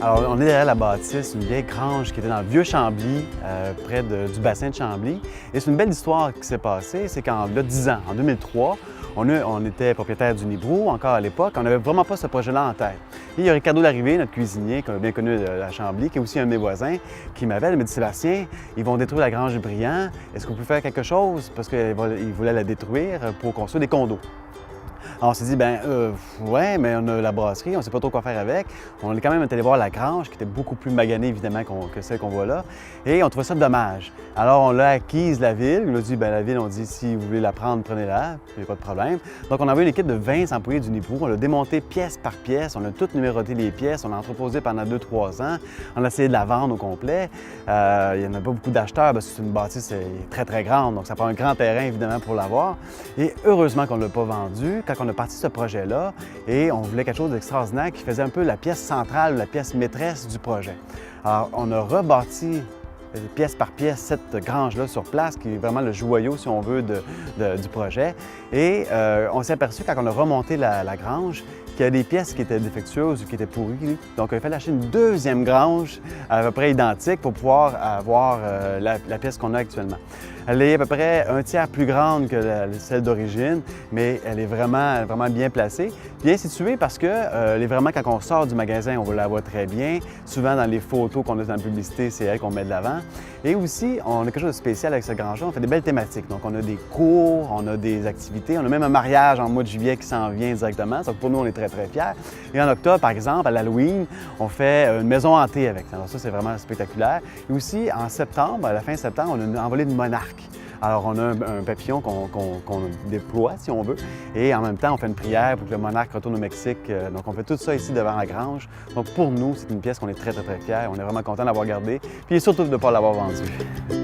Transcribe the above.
Alors, on est derrière la bâtisse, une vieille grange qui était dans le vieux Chambly, près du bassin de Chambly. Et c'est une belle histoire qui s'est passée, c'est qu'en 10 ans, en 2003, on était propriétaire du Nibrou, encore à l'époque, on n'avait vraiment pas ce projet-là en tête. Et il y a Ricardo Larrivée, notre cuisinier, qu'on a bien connu à Chambly, qui est aussi un de mes voisins, qui m'appelle et me dit « Sébastien, ils vont détruire la grange du Brillant, est-ce qu'on peut faire quelque chose? » Parce qu'ils voulaient la détruire pour construire des condos. Alors on s'est dit, ouais, mais on a la brasserie, on ne sait pas trop quoi faire avec. On est quand même allé voir la grange, qui était beaucoup plus maganée, évidemment, que celle qu'on voit là. Et on trouvait ça dommage. Alors on l'a acquise, la ville. On a dit, la ville, on dit, si vous voulez la prendre, prenez-la, il n'y a pas de problème. Donc on a envoyé une équipe de 20 employés du Nibrou. On l'a démonté pièce par pièce. On a tout numéroté les pièces. On l'a entreposé pendant 2-3 ans. On a essayé de la vendre au complet. Il n'y en a pas beaucoup d'acheteurs parce que c'est une bâtisse très, très grande. Donc ça prend un grand terrain, évidemment, pour l'avoir. Et heureusement qu'on ne l'a pas vendu. Quand on a parti ce projet-là, et on voulait quelque chose d'extraordinaire qui faisait un peu la pièce centrale, la pièce maîtresse du projet. Alors, on a rebâti pièce par pièce cette grange-là sur place, qui est vraiment le joyau, si on veut, du projet. Et on s'est aperçu, quand on a remonté la grange, qu'il y a des pièces qui étaient défectueuses ou qui étaient pourries. Donc, il fallait acheter une deuxième grange à peu près identique pour pouvoir avoir la pièce qu'on a actuellement. Elle est à peu près un tiers plus grande que celle d'origine, mais elle est vraiment bien placée. Bien située parce que vraiment, quand on sort du magasin, on la voit très bien. Souvent, dans les photos qu'on a dans la publicité, c'est elle qu'on met de l'avant. Et aussi, on a quelque chose de spécial avec cette grange-là. On fait des belles thématiques. Donc, on a des cours, on a des activités. On a même un mariage en mois de juillet qui s'en vient directement. Donc, pour nous, on est très, très fiers. Et en octobre, par exemple, à l'Halloween, on fait une maison hantée avec. Alors ça, c'est vraiment spectaculaire. Et aussi, en septembre, à la fin septembre, on a envolé une monarque. Alors, on a un papillon qu'on déploie, si on veut, et en même temps, on fait une prière pour que le monarque retourne au Mexique. Donc, on fait tout ça ici devant la grange. Donc, pour nous, c'est une pièce qu'on est très, très, très fiers. On est vraiment content de l'avoir gardée, puis surtout de ne pas l'avoir vendue.